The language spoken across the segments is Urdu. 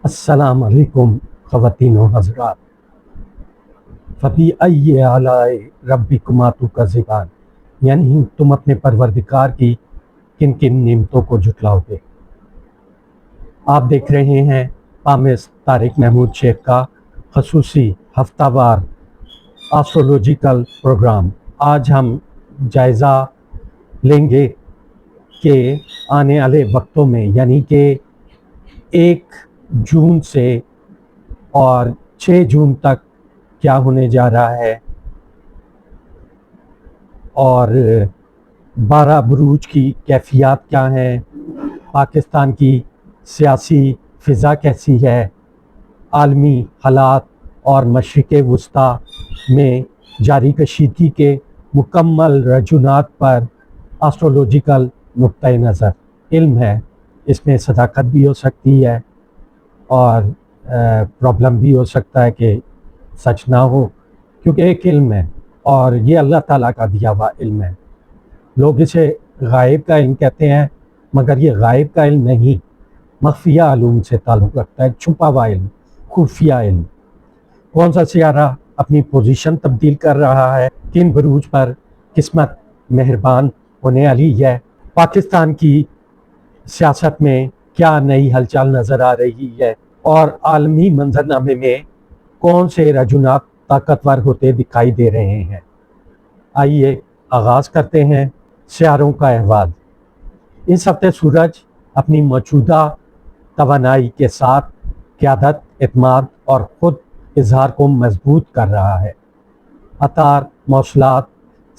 السلام علیکم خواتین و حضرات، فبأي آلاء ربكما تكذبان، یعنی تم اپنے پروردگار کی کن کن نعمتوں کو جھٹلاؤ گے۔ آپ دیکھ رہے ہیں پامس طارق محمود شیخ کا خصوصی ہفتہ وار آسٹرولوجیکل پروگرام۔ آج ہم جائزہ لیں گے کہ آنے والے وقتوں میں، یعنی کہ 1 جون سے اور 6 جون تک کیا ہونے جا رہا ہے، اور 12 بروج کی کیفیات کیا ہیں، پاکستان کی سیاسی فضا کیسی ہے، عالمی حالات اور مشرق وسطی میں جاری کشیدگی کے مکمل رجحانات پر آسٹرولوجیکل نقطۂ نظر۔ علم ہے، اس میں صداقت بھی ہو سکتی ہے اور پرابلم بھی ہو سکتا ہے کہ سچ نہ ہو، کیونکہ ایک علم ہے اور یہ اللہ تعالیٰ کا دیا ہوا علم ہے۔ لوگ اسے غائب کا علم کہتے ہیں، مگر یہ غائب کا علم نہیں، مخفیہ علوم سے تعلق رکھتا ہے، چھپا ہوا علم، خفیہ علم۔ کون سا سیارہ اپنی پوزیشن تبدیل کر رہا ہے، کن بروج پر قسمت مہربان ہونے والی ہے، پاکستان کی سیاست میں کیا نئی ہلچل نظر آ رہی ہے، اور عالمی منظرنامے میں کون سے رجحانات طاقتور ہوتے دکھائی دے رہے ہیں۔ آئیے آغاز کرتے ہیں سیاروں کا احوال۔ اس ہفتے سورج اپنی موجودہ توانائی کے ساتھ قیادت، اعتماد اور خود اظہار کو مضبوط کر رہا ہے۔ اطار، مواصلات،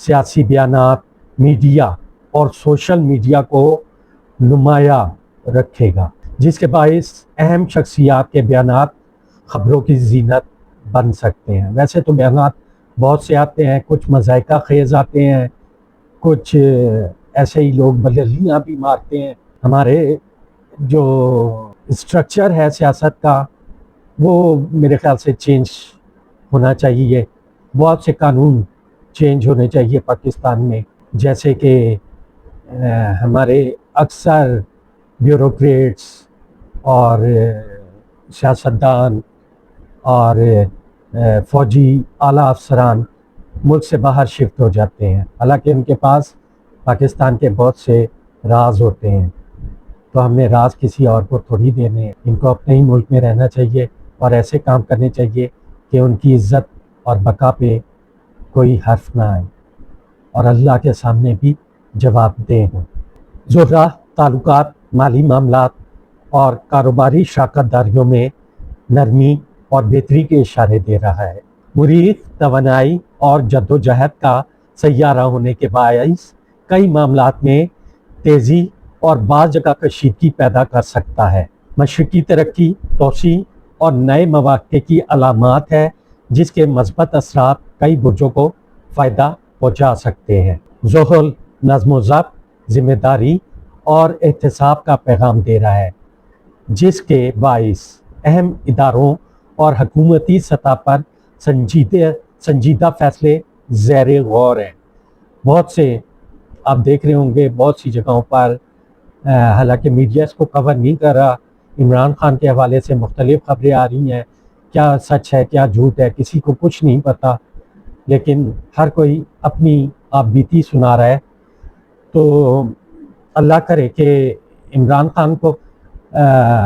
سیاسی بیانات، میڈیا اور سوشل میڈیا کو نمایاں رکھے گا، جس کے باعث اہم شخصیات کے بیانات خبروں کی زینت بن سکتے ہیں۔ ویسے تو بیانات بہت سے آتے ہیں، کچھ مضحکہ خیز آتے ہیں، کچھ ایسے ہی لوگ بلرلیاں بھی مارتے ہیں۔ ہمارے جو اسٹرکچر ہے سیاست کا، وہ میرے خیال سے چینج ہونا چاہیے، بہت سے قانون چینج ہونے چاہیے پاکستان میں، جیسے کہ ہمارے اکثر بیوروکریٹس اور سیاستدان اور فوجی اعلیٰ افسران ملک سے باہر شفٹ ہو جاتے ہیں، حالانکہ ان کے پاس پاکستان کے بہت سے راز ہوتے ہیں، تو ہم نے راز کسی اور کو تھوڑی دینے ہیں۔ ان کو اپنے ہی ملک میں رہنا چاہیے اور ایسے کام کرنے چاہیے کہ ان کی عزت اور بقا پہ کوئی حرف نہ آئے اور اللہ کے سامنے بھی جواب دہ ہوں۔ ذرا تعلقات، مالی معاملات اور کاروباری شراکت داریوں میں نرمی اور بہتری کے اشارے دے رہا ہے۔ مریخ توانائی اور جدوجہد کا سیارہ ہونے کے باعث کئی معاملات میں تیزی اور بعض جگہ کشیدگی پیدا کر سکتا ہے۔ مشرقی ترقی، توسیع اور نئے مواقع کی علامات ہے، جس کے مثبت اثرات کئی برجوں کو فائدہ پہنچا سکتے ہیں۔ زحل نظم و ضبط، ذمہ داری اور احتساب کا پیغام دے رہا ہے، جس کے باعث اہم اداروں اور حکومتی سطح پر سنجیدہ فیصلے زیر غور ہیں۔ بہت سے آپ دیکھ رہے ہوں گے، بہت سی جگہوں پر حالانکہ میڈیا اس کو کور نہیں کر رہا، عمران خان کے حوالے سے مختلف خبریں آ رہی ہیں، کیا سچ ہے کیا جھوٹ ہے کسی کو کچھ نہیں پتہ، لیکن ہر کوئی اپنی آپ بیتی سنا رہا ہے۔ تو اللہ کرے کہ عمران خان کو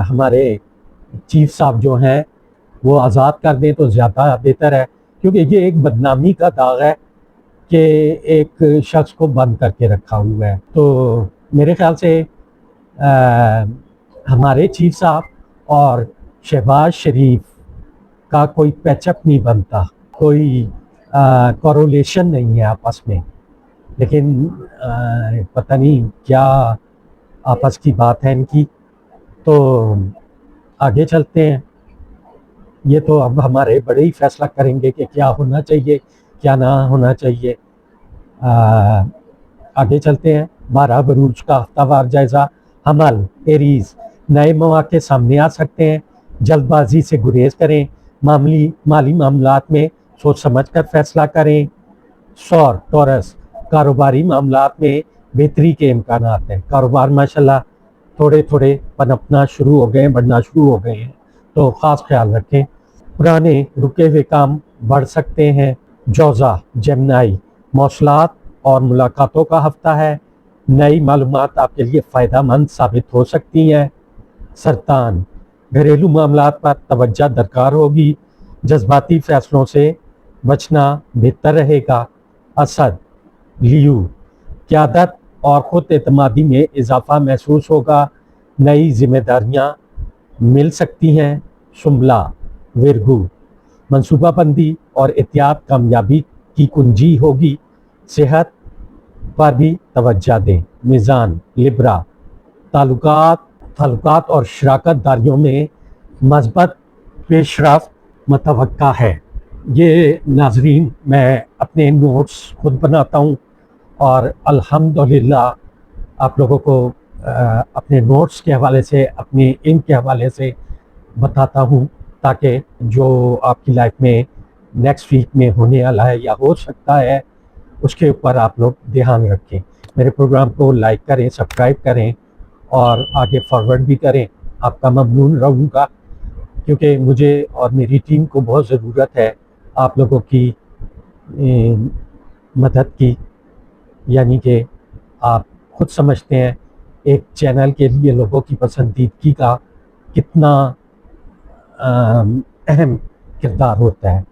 ہمارے چیف صاحب جو ہیں وہ آزاد کر دیں تو زیادہ بہتر ہے، کیونکہ یہ ایک بدنامی کا داغ ہے کہ ایک شخص کو بند کر کے رکھا ہوا ہے۔ تو میرے خیال سے ہمارے چیف صاحب اور شہباز شریف کا کوئی پیچ اپ نہیں بنتا، کوئی کورولیشن نہیں ہے آپس میں، لیکن پتہ نہیں کیا آپس کی بات ہے ان کی۔ تو آگے چلتے ہیں، یہ تو اب ہمارے بڑے ہی فیصلہ کریں گے کہ کیا ہونا چاہیے کیا نہ ہونا چاہیے۔ آگے چلتے ہیں، 12 بروج کا ہفتہ وار جائزہ۔ حمل، ایریز، نئے مواقع سامنے آ سکتے ہیں، جلد بازی سے گریز کریں، مالی معاملات میں سوچ سمجھ کر فیصلہ کریں۔ سور، ٹورس، کاروباری معاملات میں بہتری کے امکانات ہیں، کاروبار ماشاءاللہ تھوڑے تھوڑے پنپنا شروع ہو گئے ہیں، بڑھنا شروع ہو گئے ہیں، تو خاص خیال رکھیں۔ پرانے رکے ہوئے کام بڑھ سکتے ہیں۔ جوزہ جیمنائی مواصلات اور ملاقاتوں کا ہفتہ ہے، نئی معلومات آپ کے لیے فائدہ مند ثابت ہو سکتی ہیں۔ سرطان گھریلو معاملات پر توجہ درکار ہوگی، جذباتی فیصلوں سے بچنا بہتر رہے گا۔ اسد لیو قیادت اور خود اعتمادی میں اضافہ محسوس ہوگا، نئی ذمہ داریاں مل سکتی ہیں۔ شملہ ورگو منصوبہ بندی اور احتیاط کامیابی کی کنجی ہوگی، صحت پر بھی توجہ دیں۔ میزان لبرا تعلقات اور شراکت داریوں میں مثبت پیش رفت متوقع ہے۔ یہ ناظرین میں اپنے نوٹس خود بناتا ہوں اور الحمدللہ آپ لوگوں کو اپنے نوٹس کے حوالے سے، اپنے علم کے حوالے سے بتاتا ہوں، تاکہ جو آپ کی لائف میں نیکسٹ ویک میں ہونے والا ہے یا ہو سکتا ہے اس کے اوپر آپ لوگ دھیان رکھیں۔ میرے پروگرام کو لائک کریں، سبسکرائب کریں اور آگے فارورڈ بھی کریں، آپ کا ممنون رہوں گا، کیونکہ مجھے اور میری ٹیم کو بہت ضرورت ہے آپ لوگوں کی مدد کی۔ یعنی کہ آپ خود سمجھتے ہیں ایک چینل کے لیے لوگوں کی پسندیدگی کا کتنا اہم کردار ہوتا ہے۔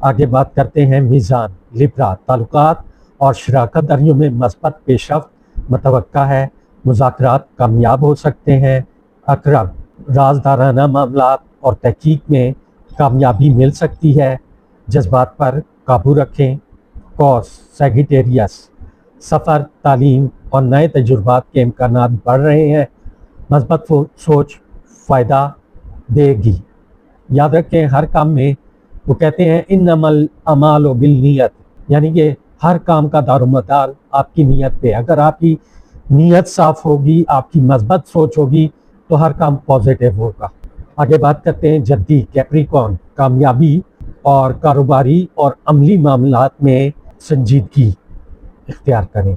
آگے بات کرتے ہیں میزان لبرا تعلقات اور شراکت داریوں میں مثبت پیش رفت متوقع ہے، مذاکرات کامیاب ہو سکتے ہیں۔ عقرب رازدارانہ معاملات اور تحقیق میں کامیابی مل سکتی ہے، جذبات پر قابو رکھیں۔ کوس سیگیٹیریس سفر، تعلیم اور نئے تجربات کے امکانات بڑھ رہے ہیں، مثبت سوچ فائدہ دے گی۔ یاد رکھیں ہر کام میں وہ کہتے ہیں انما الاعمال بالنیت، یعنی کہ ہر کام کا دار و مدار آپ کی نیت پہ۔ اگر آپ کی نیت صاف ہوگی، آپ کی مثبت سوچ ہوگی تو ہر کام پازیٹیو ہوگا۔ آگے بات کرتے ہیں جدی کیپریکون کامیابی اور کاروباری اور عملی معاملات میں سنجیدگی اختیار کریں،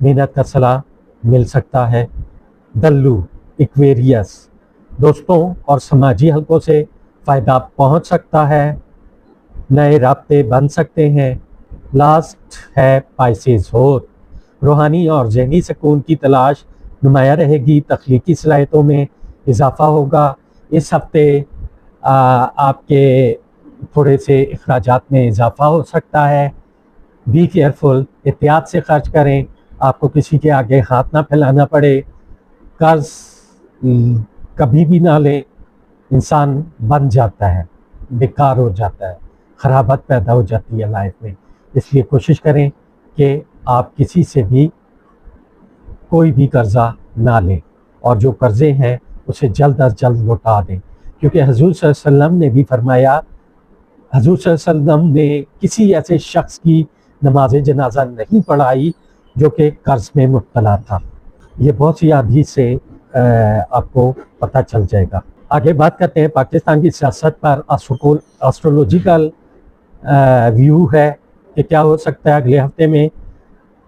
محنت کا صلاح مل سکتا ہے۔ دلو ایکویریس دوستوں اور سماجی حلقوں سے فائدہ پہنچ سکتا ہے، نئے رابطے بن سکتے ہیں۔ لاسٹ ہے پائسیز ہوت روحانی اور ذہنی سکون کی تلاش نمایاں رہے گی، تخلیقی صلاحیتوں میں اضافہ ہوگا۔ اس ہفتے آپ کے تھوڑے سے اخراجات میں اضافہ ہو سکتا ہے۔ بی کیئرفل احتیاط سے خرچ کریں، آپ کو کسی کے آگے ہاتھ نہ پھیلانا پڑے۔ قرض کبھی بھی نہ لیں، انسان بن جاتا ہے، بیکار ہو جاتا ہے، خرابت پیدا ہو جاتی ہے لائف میں۔ اس لیے کوشش کریں کہ آپ کسی سے بھی کوئی بھی قرضہ نہ لیں، اور جو قرضے ہیں اسے جلد از جلد لوٹا دیں، کیونکہ حضور صلی اللہ علیہ وسلم نے بھی فرمایا، حضور صلی اللہ علیہ وسلم نے کسی ایسے شخص کی نماز جنازہ نہیں پڑھائی جو کہ قرض میں مبتلا تھا۔ یہ بہت سی حدیث سے آپ کو پتہ چل جائے گا۔ آگے بات کرتے ہیں پاکستان کی سیاست پر ایسٹرولوجیکل ویو ہے کہ کیا ہو سکتا ہے اگلے ہفتے میں۔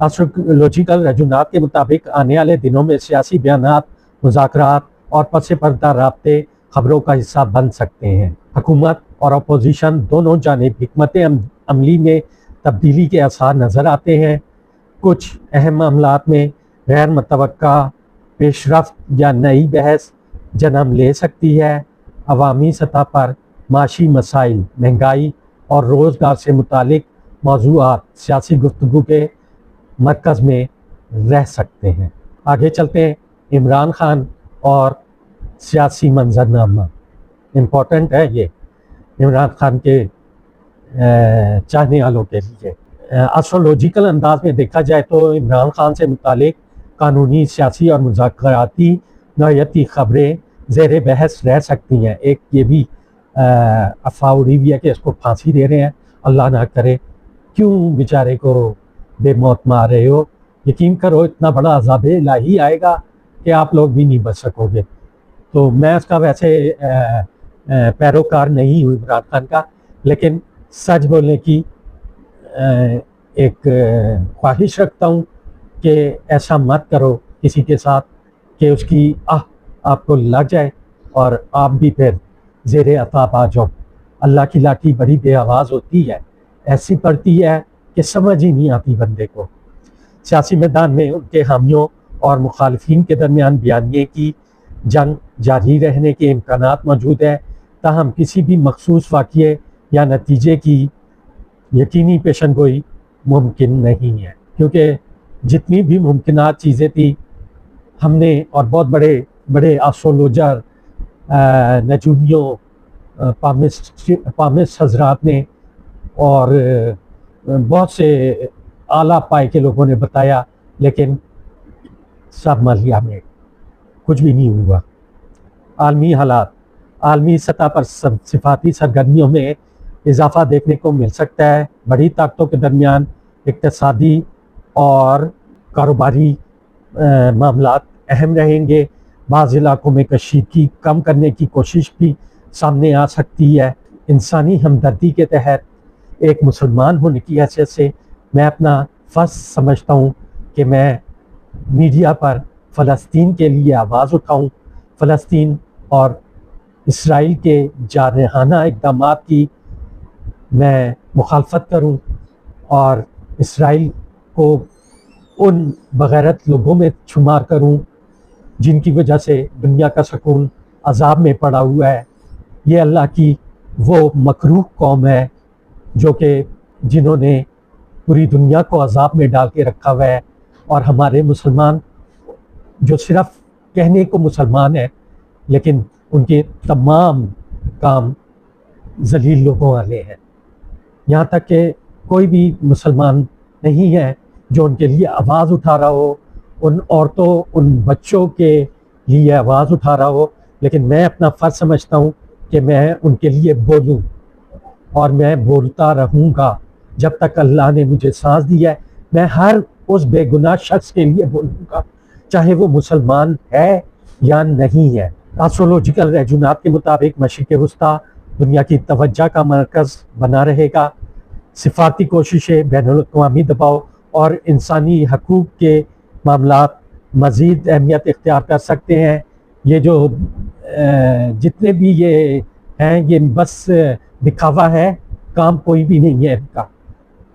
ایسٹرولوجیکل رجحانات کے مطابق آنے والے دنوں میں سیاسی بیانات، مذاکرات اور پس پردہ رابطے خبروں کا حصہ بن سکتے ہیں۔ حکومت اور اپوزیشن دونوں جانب حکمت عملی میں تبدیلی کے آثار نظر آتے ہیں۔ کچھ اہم معاملات میں غیر متوقع پیش رفت یا نئی بحث جنم لے سکتی ہے۔ عوامی سطح پر معاشی مسائل، مہنگائی اور روزگار سے متعلق موضوعات سیاسی گفتگو کے مرکز میں رہ سکتے ہیں۔ آگے چلتے ہیں عمران خان اور سیاسی منظرنامہ، امپورٹنٹ ہے یہ عمران خان کے چاہنے والوں کے لیے۔ ایسٹرولوجیکل انداز میں دیکھا جائے تو عمران خان سے متعلق قانونی، سیاسی اور مذاکراتی نوعیت کی خبریں زیر بحث رہ سکتی ہیں۔ ایک یہ بھی افواہ اڑی ہوئی ہے کہ اس کو پھانسی دے رہے ہیں، اللہ نہ کرے، کیوں بیچارے کو بے موت مار رہے ہو؟ یقین کرو اتنا بڑا عذاب الہی آئے گا کہ آپ لوگ بھی نہیں بچ سکو گے۔ تو میں اس کا ویسے پیروکار نہیں ہوں عمران خان کا، لیکن سچ بولنے کی ایک خواہش رکھتا ہوں کہ ایسا مت کرو کسی کے ساتھ کہ اس کی آپ کو لگ جائے اور آپ بھی پھر زیر عطاب آ جاؤ۔ اللہ کی لاٹھی بڑی بے آواز ہوتی ہے، ایسی پڑتی ہے کہ سمجھ ہی نہیں آتی بندے کو۔ سیاسی میدان میں ان کے حامیوں اور مخالفین کے درمیان بیانیے کی جنگ جاری رہنے کے امکانات موجود ہیں، تاہم کسی بھی مخصوص واقعے یا نتیجے کی یقینی پیشن گوئی ممکن نہیں ہے، کیونکہ جتنی بھی ممکنات چیزیں تھیں ہم نے، اور بہت بڑے بڑے آسٹرولوجر، نجومیوں، پامسٹ حضرات نے اور بہت سے اعلیٰ پائے کے لوگوں نے بتایا، لیکن سب مالیہ میں کچھ بھی نہیں ہوا۔ عالمی حالات، عالمی سطح پر صفاتی سرگرمیوں میں اضافہ دیکھنے کو مل سکتا ہے۔ بڑی طاقتوں کے درمیان اقتصادی اور کاروباری معاملات اہم رہیں گے۔ بعض علاقوں میں کشیدگی کم کرنے کی کوشش بھی سامنے آ سکتی ہے۔ انسانی ہمدردی کے تحت ایک مسلمان ہونے کی حیثیت سے میں اپنا فرض سمجھتا ہوں کہ میں میڈیا پر فلسطین کے لیے آواز اٹھاؤں، فلسطین اور اسرائیل کے جارحانہ اقدامات کی میں مخالفت کروں، اور اسرائیل کو ان بغیرت لوگوں میں شمار کروں جن کی وجہ سے دنیا کا سکون عذاب میں پڑا ہوا ہے۔ یہ اللہ کی وہ مکروہ قوم ہے جو کہ جنہوں نے پوری دنیا کو عذاب میں ڈال کے رکھا ہوا ہے، اور ہمارے مسلمان جو صرف کہنے کو مسلمان ہیں لیکن ان کے تمام کام ذلیل لوگوں والے ہیں۔ یہاں تک کہ کوئی بھی مسلمان نہیں ہے جو ان کے لیے آواز اٹھا رہا ہو، ان عورتوں، ان بچوں کے لیے آواز اٹھا رہا ہو، لیکن میں اپنا فرض سمجھتا ہوں کہ میں ان کے لیے بولوں، اور میں بولتا رہوں گا جب تک اللہ نے مجھے سانس دی ہے۔ میں ہر اس بے گناہ شخص کے لیے بولوں گا، چاہے وہ مسلمان ہے یا نہیں ہے۔ آسٹرولوجیکل رجحانات کے مطابق مشرق وسطیٰ دنیا کی توجہ کا مرکز بنا رہے گا۔ سفارتی کوششیں، بین الاقوامی دباؤ اور انسانی حقوق کے معاملات مزید اہمیت اختیار کر سکتے ہیں۔ یہ جو جتنے بھی یہ ہیں، یہ بس دکھاوا ہے، کام کوئی بھی نہیں ہے ان کا۔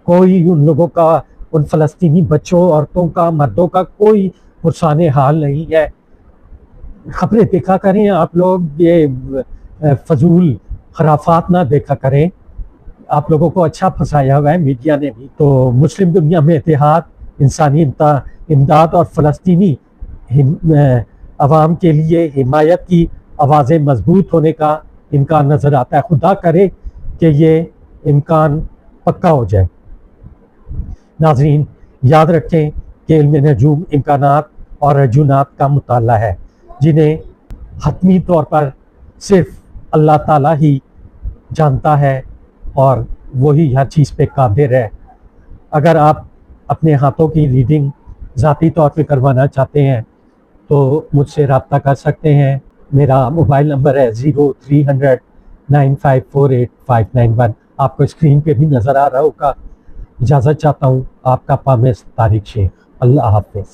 کوئی ان لوگوں کا، ان فلسطینی بچوں، عورتوں کا، مردوں کا کوئی پرسان حال نہیں ہے۔ خبریں دیکھا کریں آپ لوگ، یہ فضول خرافات نہ دیکھا کریں۔ آپ لوگوں کو اچھا پھنسایا ہوا ہے میڈیا نے بھی۔ تو مسلم دنیا میں اتحاد، انسانی امداد اور فلسطینی عوام کے لیے حمایت کی آوازیں مضبوط ہونے کا امکان نظر آتا ہے۔ خدا کرے کہ یہ امکان پکا ہو جائے۔ ناظرین، یاد رکھیں کہ علم نجوم امکانات اور رجحانات کا مطالعہ ہے جنہیں حتمی طور پر صرف اللہ تعالیٰ ہی جانتا ہے، اور وہی ہر چیز پہ قادر ہے۔ اگر آپ اپنے ہاتھوں کی ریڈنگ ذاتی طور پہ کروانا چاہتے ہیں تو مجھ سے رابطہ کر سکتے ہیں۔ میرا موبائل نمبر ہے 0300 9548 591۔ آپ کو اسکرین پہ بھی نظر آ رہا ہوگا۔ اجازت چاہتا ہوں، آپ کا پامسٹ طارق شیخ۔ اللہ حافظ۔